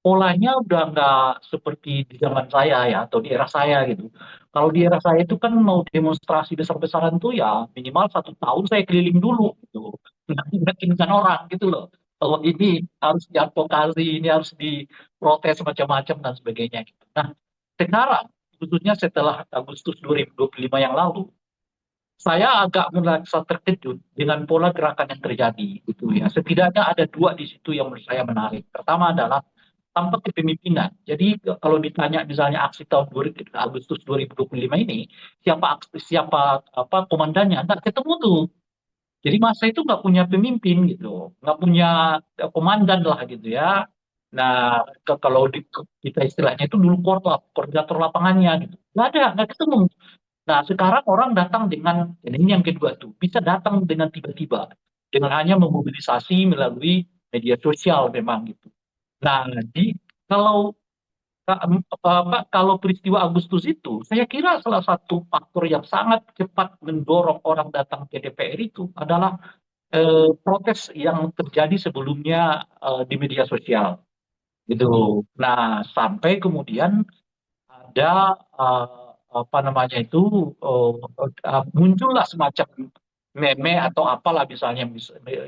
polanya udah nggak seperti di zaman saya ya, atau di era saya gitu. Kalau di era saya itu kan mau demonstrasi besar-besaran tuh ya minimal 1 tahun saya keliling dulu gitu. Meyakinkan orang gitu loh. Kalau ini harus diadvokasi, ini harus diprotes macam-macam dan sebagainya gitu. Nah, sekarang, khususnya setelah Agustus 2025 yang lalu, saya agak merasa terkejut dengan pola gerakan yang terjadi gitu ya. Setidaknya ada dua di situ yang menurut saya menarik. Pertama adalah tanpa kepemimpinan. Jadi kalau ditanya misalnya aksi tahun 2000, Agustus 2025 ini siapa apa komandannya nggak ketemu tuh. Jadi masa itu nggak punya pemimpin gitu, nggak punya komandan lah gitu ya. Nah, kalau kita istilahnya itu dulu koordinator lapangannya gitu. Nggak ada, nggak ketemu. Nah, sekarang orang datang dengan, dan ini yang kedua tuh, bisa datang dengan tiba-tiba, dengan hanya memobilisasi melalui media sosial memang gitu. Nah, kalau kalau peristiwa Agustus itu, saya kira salah satu faktor yang sangat cepat mendorong orang datang ke DPR itu adalah protes yang terjadi sebelumnya di media sosial, gitu. Nah, sampai kemudian ada apa namanya itu muncullah semacam meme atau apalah misalnya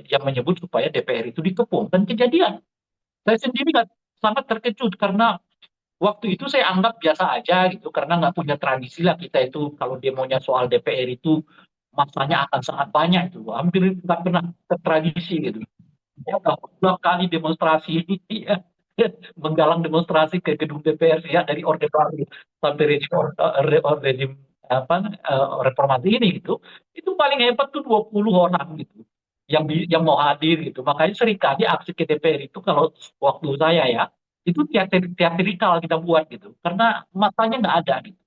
yang menyebut supaya DPR itu dikepung dan kejadian. Saya sendiri sangat terkejut karena waktu itu saya anggap biasa aja gitu karena nggak punya tradisi lah kita itu kalau demonya soal DPR itu masanya akan sangat banyak itu hampir nggak pernah tertradisi gitu. Ya udah 2 kali demonstrasi ya, menggalang demonstrasi ke gedung DPR ya dari Orde Baru sampai rejim apa reformasi ini gitu. Itu paling hebat tuh 20 orang gitu yang mau hadir gitu. Makanya seringkali aksi ke DPR itu kalau waktu saya ya itu teatrikal kita buat gitu karena masanya nggak ada gitu.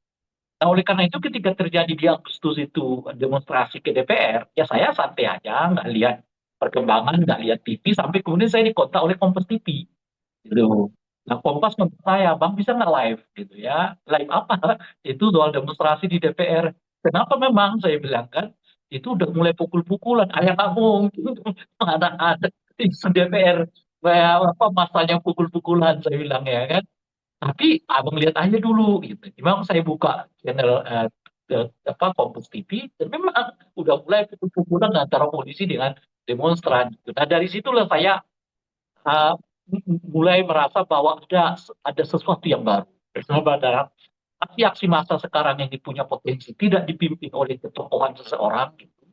Nah, oleh karena itu ketika terjadi di Agustus itu demonstrasi ke DPR, ya saya santai aja, nggak lihat perkembangan, nggak lihat TV, sampai kemudian saya dikontak oleh Kompas TV. Gitu. Nah, Kompas kontak saya, Bang bisa nggak live gitu ya? Live apa? Itu soal demonstrasi di DPR. Kenapa memang saya bilang kan, itu udah mulai pukul-pukulan, ayah kamu, gitu. Ada di DPR, apa masanya pukul-pukulan saya bilang ya kan. Tapi abang lihat aja dulu gitu. Memang saya buka channel apa Kompas TV dan memang udah mulai pukul-pukulan antara polisi dengan demonstran. Gitu. Nah dari situlah saya uh, mulai merasa bahwa ada sesuatu yang baru. Bersama dalam aksi-aksi massa sekarang yang punya potensi tidak dipimpin oleh ketokohan seseorang. Gitu.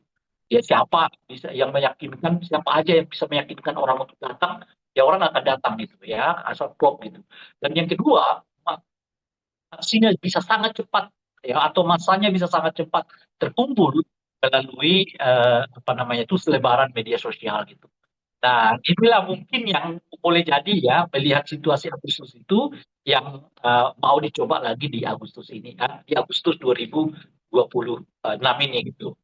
Ya siapa bisa yang meyakinkan, siapa aja yang bisa meyakinkan orang untuk datang, ya orang akan datang gitu ya, asal klop gitu. Dan yang kedua, aksinya bisa sangat cepat ya atau masanya bisa sangat cepat terkumpul melalui apa namanya itu selebaran media sosial gitu. Nah, inilah mungkin yang boleh jadi ya melihat situasi Agustus itu yang mau dicoba lagi di Agustus ini kan, di Agustus 2026 ini gitu.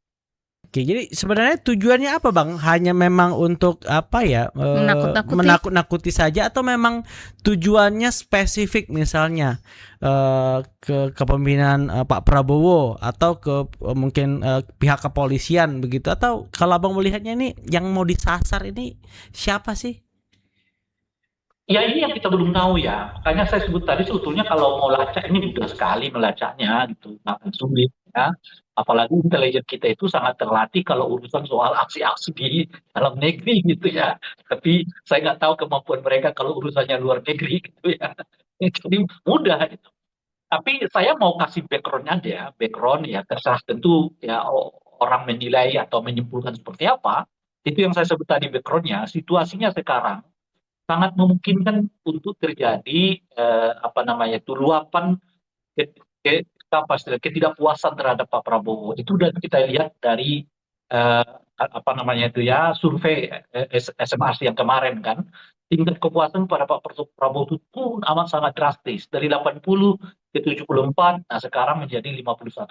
Oke, jadi sebenarnya tujuannya apa Bang? Hanya memang untuk apa ya? Menakut-nakuti saja atau memang tujuannya spesifik misalnya ke kepemimpinan Pak Prabowo atau ke mungkin pihak kepolisian begitu, atau kalau Abang melihatnya ini yang mau disasar ini siapa sih? Ya ini yang kita belum tahu ya. Makanya saya sebut tadi sebetulnya kalau mau lacak ini mudah sekali melacaknya gitu, sangat sulit ya. Apalagi intelijen kita itu sangat terlatih kalau urusan soal aksi-aksi di dalam negeri gitu ya. Tapi saya nggak tahu kemampuan mereka kalau urusannya luar negeri gitu ya. Jadi mudah gitu. Tapi saya mau kasih background aja, background ya terserah tentu ya orang menilai atau menyimpulkan seperti apa. Itu yang saya sebut tadi backgroundnya, situasinya sekarang sangat memungkinkan untuk terjadi apa namanya itu luapan ke, ketidakpuasan terhadap Pak Prabowo. Itu sudah kita lihat dari eh, apa namanya itu ya survei SMRC yang kemarin kan, tingkat kepuasan pada Pak Prabowo itu pun amat sangat drastis dari 80 ke 74, nah sekarang menjadi 51%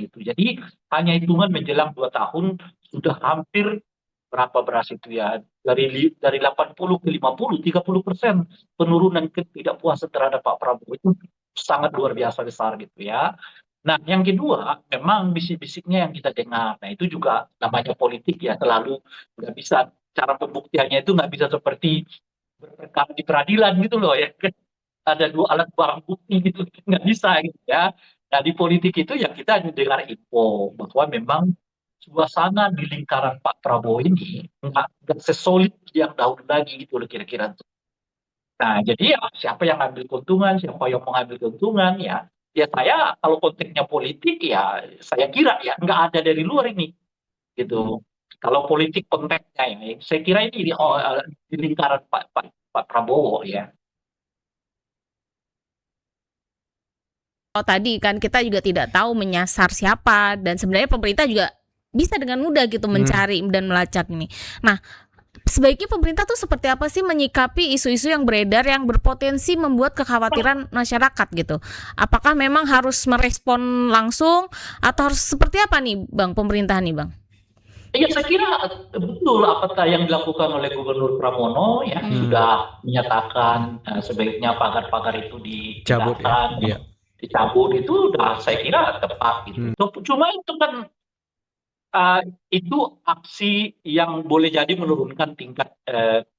gitu. Jadi hanya hitungan menjelang 2 tahun sudah hampir berapa beras itu ya dari 80 ke 50 30% penurunan ketidakpuasan terhadap Pak Prabowo itu sangat luar biasa besar gitu ya. Nah, yang kedua, memang bisik-bisiknya yang kita dengar. Nah, itu juga namanya politik ya, selalu nggak bisa, cara pembuktiannya itu nggak bisa seperti berperkara di peradilan gitu loh ya. Ada dua alat barang bukti gitu, nggak bisa gitu ya. Nah, di politik itu ya kita hanya dengar info bahwa memang suasana di lingkaran Pak Prabowo ini nggak sesolid yang dahulu lagi gitu loh kira-kira. Nah, jadi ya siapa yang ambil keuntungan, siapa yang mengambil keuntungan ya, ya saya kalau konteksnya politik ya saya kira ya nggak ada dari luar ini gitu. Kalau politik konteksnya ya, saya kira ini di lingkaran Pak Prabowo ya. Oh, tadi kan kita juga tidak tahu menyasar siapa, dan sebenarnya pemerintah juga bisa dengan mudah gitu mencari dan melacak ini. Nah, sebaiknya pemerintah tuh seperti apa sih menyikapi isu-isu yang beredar yang berpotensi membuat kekhawatiran masyarakat gitu? Apakah memang harus merespon langsung atau harus seperti apa nih Bang, pemerintah nih Bang? Ya saya kira betul apa yang dilakukan oleh Gubernur Pramono ya sudah menyatakan sebaiknya pagar-pagar itu Cabut ya. dipindahkan, Iya. dicabut, itu udah saya kira tepat gitu. Cuma itu kan itu aksi yang boleh jadi menurunkan tingkat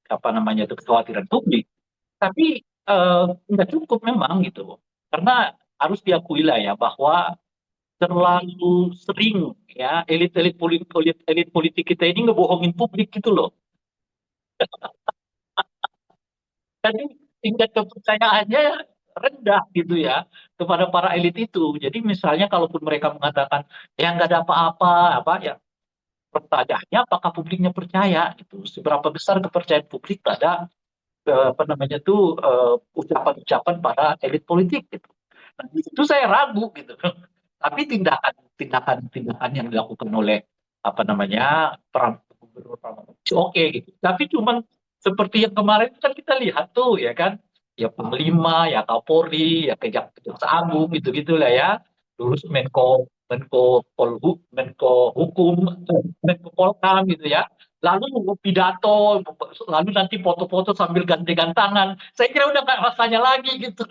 apa namanya itu kekhawatiran publik. Tapi nggak cukup memang gitu, karena harus diakui lah ya bahwa terlalu sering ya elit politik kita ini ngebohongin publik gitu loh. Jadi tingkat kepercayaannya rendah gitu ya kepada para elit itu. Jadi misalnya kalaupun mereka mengatakan ya nggak ada apa-apa, apa ya, pertanyaannya apakah publiknya percaya gitu. Seberapa besar kepercayaan publik pada apa namanya tuh ucapan-ucapan para elit politik gitu. Nah, itu saya ragu gitu. Tapi tindakan yang dilakukan oleh apa namanya gubernur Pramono oke gitu. Tapi cuman seperti yang kemarin kan kita lihat tuh ya kan, ya Panglima, ya Kapolri, ya Kejaksaan Agung gitu-gitu lah ya. Terus Menko Menko Hukum, Menko Polkam gitu ya. Lalu pidato, lalu nanti foto-foto sambil gandengan tangan. Saya kira udah nggak rasanya lagi gitu.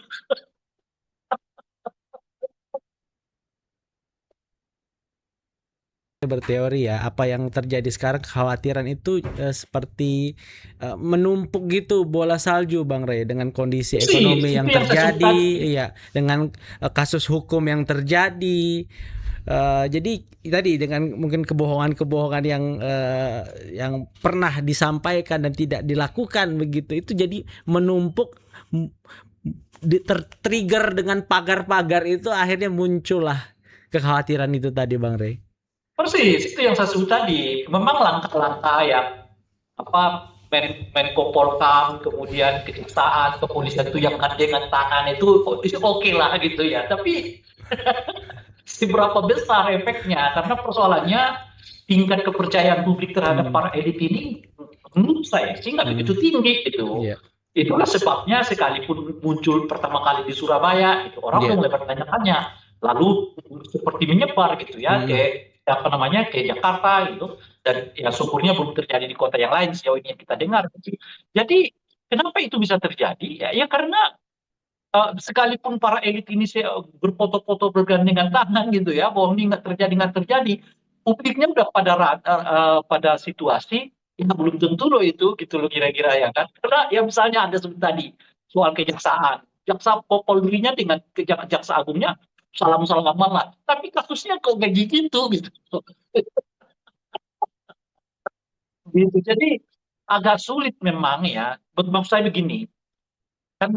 Berteori ya, apa yang terjadi sekarang kekhawatiran itu seperti menumpuk gitu bola salju Bang Rey, dengan kondisi ekonomi yang terjadi, iya, dengan kasus hukum yang terjadi. Jadi tadi dengan mungkin kebohongan-kebohongan yang pernah disampaikan dan tidak dilakukan begitu, itu jadi menumpuk, tertrigger dengan pagar-pagar itu, akhirnya muncullah kekhawatiran itu tadi Bang Rey. Persis, itu yang saya sebut tadi. Memang langkah-langkah yang apa Menko Polkam, kemudian kejaksaan, kepolisian itu yang gandengan tangan itu oke lah gitu ya. Tapi seberapa besar efeknya? Karena persoalannya tingkat kepercayaan publik terhadap para elit ini menurut saya sih nggak begitu tinggi gitu. Yeah. Itulah sebabnya sekalipun muncul pertama kali di Surabaya, itu orang mulai bertanya-tanya, lalu seperti menyebar gitu ya ke apa namanya ke Jakarta gitu, dan ya syukurnya belum terjadi di kota yang lain sejauh ini yang kita dengar. Jadi kenapa itu bisa terjadi? Ya karena sekalipun para elit ini berfoto-foto bergandengan tangan gitu ya, bahwa ini nggak terjadi, publiknya udah pada situasi Ya belum tentu loh itu gitu loh kira-kira ya kan. Karena ya misalnya Anda sebut tadi soal kejaksaan. Jaksa Polrinya dengan jaksa agungnya salam-salaman lah. Tapi kasusnya kok kayak gitu gitu. Gitu. Jadi agak sulit memang ya. Maksud saya begini, kan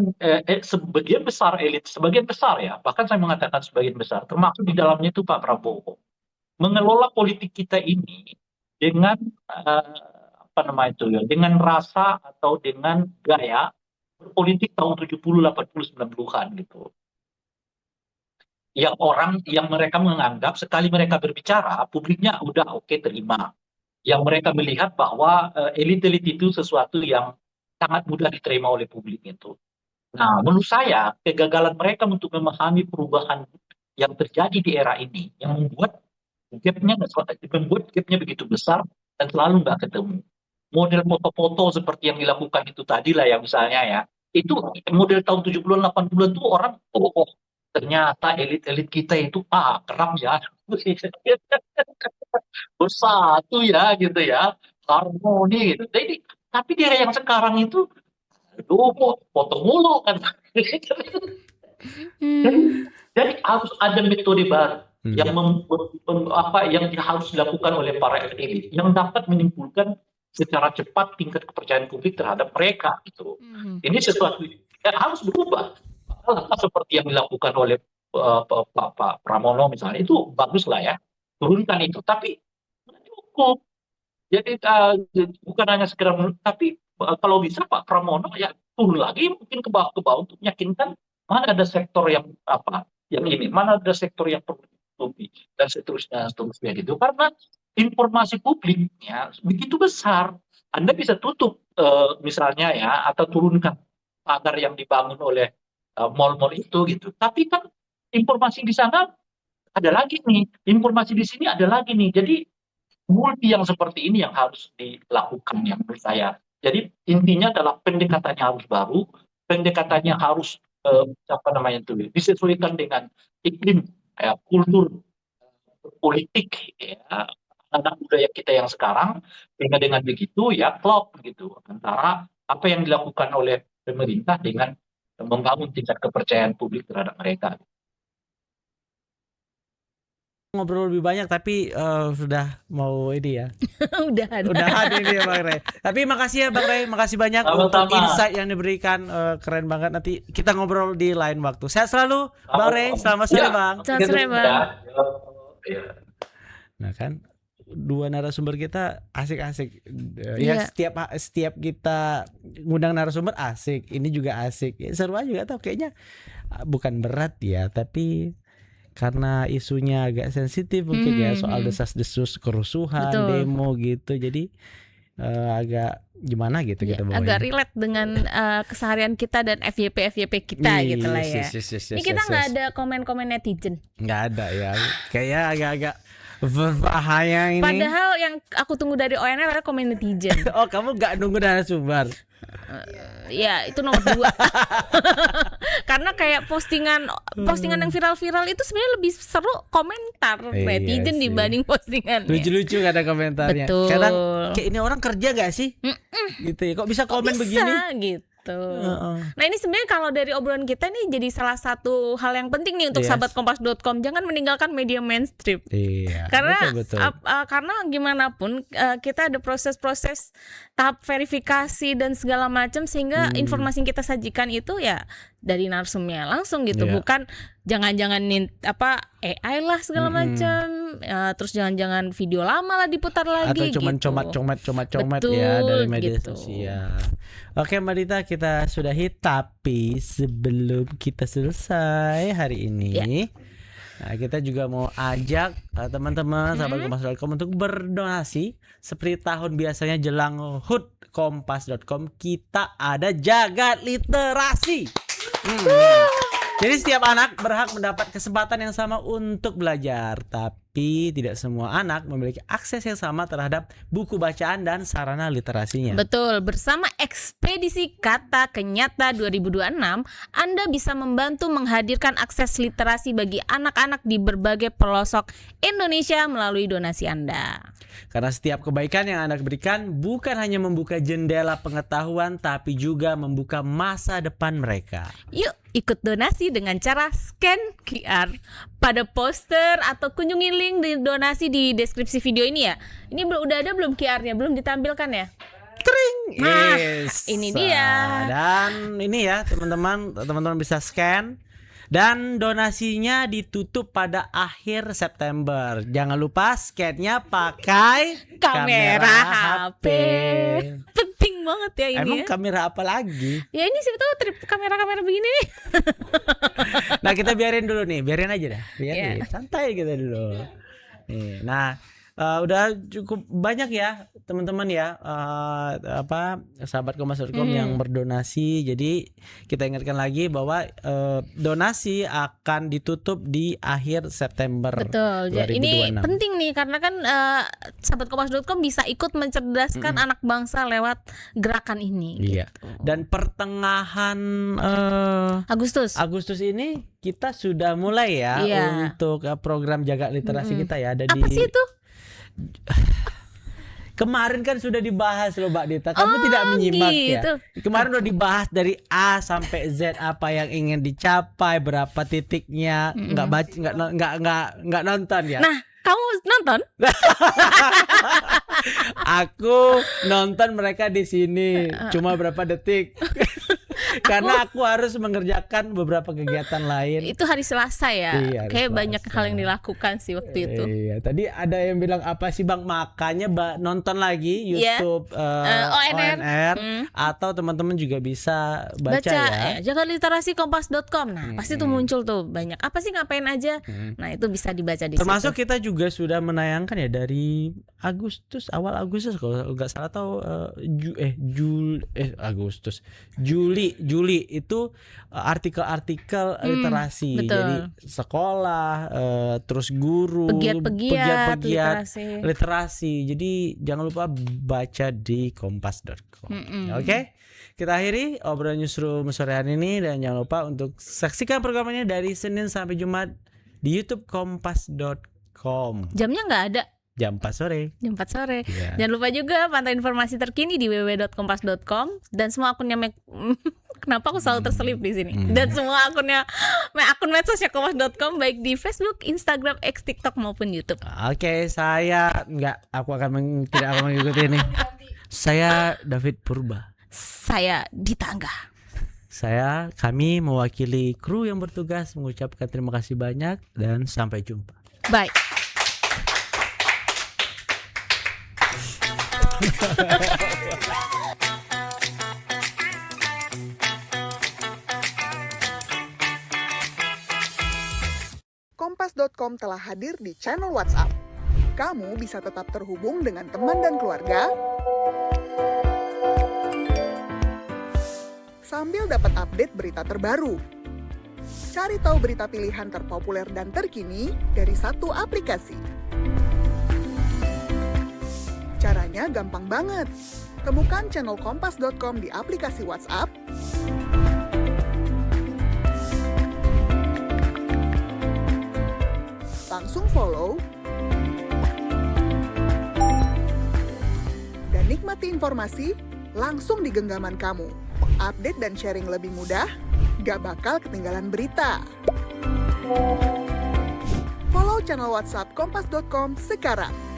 sebagian besar ya, bahkan saya mengatakan sebagian besar, termasuk di dalamnya itu Pak Prabowo, mengelola politik kita ini dengan apa namanya itu ya, dengan rasa atau dengan gaya berpolitik tahun 70, 80, 90-an gitu. Yang mereka menganggap sekali mereka berbicara, publiknya udah oke terima. Yang mereka melihat bahwa elit-elit itu sesuatu yang sangat mudah diterima oleh publik itu. Nah, menurut saya kegagalan mereka untuk memahami perubahan yang terjadi di era ini yang membuat gapnya begitu besar dan selalu nggak ketemu. Model foto-foto seperti yang dilakukan itu tadi lah ya misalnya ya, itu model tahun 70-an 80-an tuh orang ternyata elit-elit kita itu keram ya. Bersatu ya gitu ya, harmoni gitu. Tapi di era yang sekarang itu aduh, potong mulu kan. Jadi harus ada metode baru yang yang harus dilakukan oleh para elit yang dapat menimbulkan secara cepat tingkat kepercayaan publik terhadap mereka gitu. Ini sesuatu yang harus berubah. Seperti yang dilakukan oleh Pak Pramono misalnya itu bagus lah ya, turunkan itu. Tapi cukup. Jadi bukan hanya sekedar tapi kalau bisa Pak Pramono ya turun lagi mungkin ke bawah untuk meyakinkan mana ada sektor yang mana ada sektor yang perlu ditutupi dan seterusnya gitu. Karena informasi publiknya begitu besar, Anda bisa tutup misalnya ya atau turunkan pagar yang dibangun oleh mall-mall itu gitu. Tapi kan informasi di sana ada lagi nih, informasi di sini ada lagi nih. Jadi multi yang seperti ini yang harus dilakukan yang menurut saya. Jadi intinya adalah pendekatannya harus baru, pendekatannya harus disesuaikan dengan iklim kultur politik ya, anak budaya kita yang sekarang, sehingga dengan begitu ya klop gitu antara apa yang dilakukan oleh pemerintah dengan membangun tingkat kepercayaan publik terhadap mereka. Ngobrol lebih banyak tapi sudah mau ini ya. Udahan ini ya Bang Rey. Tapi makasih ya Bang Rey, makasih banyak untuk insight yang diberikan, keren banget. Nanti kita ngobrol di lain waktu. Sehat selalu Bang Rey, selamat sore Bang. Selamat sore Bang. Nah kan dua narasumber kita asik-asik. Ya setiap kita ngundang narasumber asik, ini juga asik. Ya, seru aja tau kayaknya bukan berat ya, tapi karena isunya agak sensitif mungkin ya soal desas-desus kerusuhan, demo gitu. Jadi agak gimana gitu kita bawain. Agak relate dengan keseharian kita dan FYP kita gitu lah ya. Ini kita nggak ada komen-komen netizen. Nggak ada ya. Kayaknya agak-agak berbahaya ini. Padahal yang aku tunggu dari ONR adalah komen netizen. Oh, kamu nggak nunggu narasumber? Ya itu nomor 2. Karena kayak postingan yang viral-viral itu sebenarnya lebih seru komentar netizen dibanding postingan. Lucu-lucu ada komentarnya. Betul. Kadang kayak ini orang kerja gak sih? Gitu ya. Kok bisa komen begini? Gitu. Nah ini sebenarnya kalau dari obrolan kita nih jadi salah satu hal yang penting nih untuk sahabat kompas.com, jangan meninggalkan media mainstream. Karena betul. Karena gimana pun kita ada proses-proses tahap verifikasi dan segala macam sehingga informasi yang kita sajikan itu ya dari narsumnya langsung gitu, bukan jangan-jangan AI lah segala macam, terus jangan-jangan video lama lah diputar lagi atau cuman comat ya dari media sosial. Oke Mbak Dita, kita sudahi, tapi sebelum kita selesai hari ini, nah, kita juga mau ajak teman-teman sahabat kompas.com untuk berdonasi seperti tahun biasanya jelang HUT kompas.com kita ada jagat literasi. Jadi setiap anak berhak mendapat kesempatan yang sama untuk belajar, tapi Tapi tidak semua anak memiliki akses yang sama terhadap buku bacaan dan sarana literasinya. Betul, bersama Ekspedisi Kata Kenyata 2026, Anda bisa membantu menghadirkan akses literasi bagi anak-anak di berbagai pelosok Indonesia melalui donasi Anda. Karena setiap kebaikan yang Anda berikan bukan hanya membuka jendela pengetahuan, tapi juga membuka masa depan mereka. Yuk ikut donasi dengan cara scan QR pada poster atau kunjungi link di donasi di deskripsi video ini ya. Ini udah ada belum QR-nya? Belum ditampilkan ya? Nah, ini dia. Dan ini ya teman-teman bisa scan. Dan donasinya ditutup pada akhir September. Jangan lupa scan-nya pakai kamera HP. Penting banget ya ini. Emang ya. kamera apa lagi? Ya ini sih tuh trip kamera-kamera begini nih. Nah kita biarin dulu nih, biarin aja dah, biarin Yeah. santai kita dulu. Nih, nah udah cukup banyak ya teman-teman ya sahabat Kompas.com yang berdonasi. Jadi kita ingatkan lagi bahwa donasi akan ditutup di akhir September. Betul. Jadi ini 2026. penting nih karena kan sahabat Kompas.com bisa ikut mencerdaskan anak bangsa lewat gerakan ini. Iya. Dan pertengahan Agustus ini kita sudah mulai ya untuk program jaga literasi kita ya. Ada Apa sih itu? Kemarin kan sudah dibahas loh Mbak Dita. Kamu tidak menyimak gitu. ya. Kemarin udah dibahas dari A sampai Z apa yang ingin dicapai, berapa titiknya. Nggak nonton ya. Nah, kamu nonton? Aku nonton mereka di sini cuma berapa detik. Karena aku harus mengerjakan beberapa kegiatan lain. Itu hari Selasa ya. Iya, hari Kayak Selasa. banyak hal yang dilakukan sih waktu itu. Iya, tadi ada yang bilang apa sih Bang, makanya nonton lagi YouTube ONR atau teman-teman juga bisa baca ya. Jaga literasi kompas.com. Nah, pasti tuh muncul tuh banyak. Apa sih ngapain aja? Nah, itu bisa dibaca di Termasuk situ. kita juga sudah menayangkan ya dari awal Agustus kalau nggak salah atau Juli itu artikel-artikel literasi. Betul. Jadi sekolah, terus guru, Pegiat-pegiat literasi. Jadi jangan lupa baca di kompas.com. Oke? Kita akhiri obrolan newsroom sore hari ini dan jangan lupa untuk saksikan programnya dari Senin sampai Jumat di YouTube kompas.com. Jamnya nggak ada. Jam 4 sore. Jam 4 sore. Iya. Jangan lupa juga pantau informasi terkini di www.kompas.com dan semua akunnya kenapa aku selalu terselip di sini? Dan semua akun medsosnya kompas.com baik di Facebook, Instagram, X, TikTok maupun YouTube. Oke, tidak akan mengikuti ini. Saya David Purba. Saya di tangga. Kami mewakili kru yang bertugas mengucapkan terima kasih banyak dan sampai jumpa. Bye. Kompas.com telah hadir di channel WhatsApp. Kamu bisa tetap terhubung dengan teman dan keluarga sambil dapat update berita terbaru. Cari tahu berita pilihan terpopuler dan terkini dari satu aplikasi. Caranya gampang banget. Temukan channel Kompas.com di aplikasi WhatsApp, langsung follow, dan nikmati informasi langsung di genggaman kamu. Update dan sharing lebih mudah, gak bakal ketinggalan berita. Follow channel WhatsApp Kompas.com sekarang.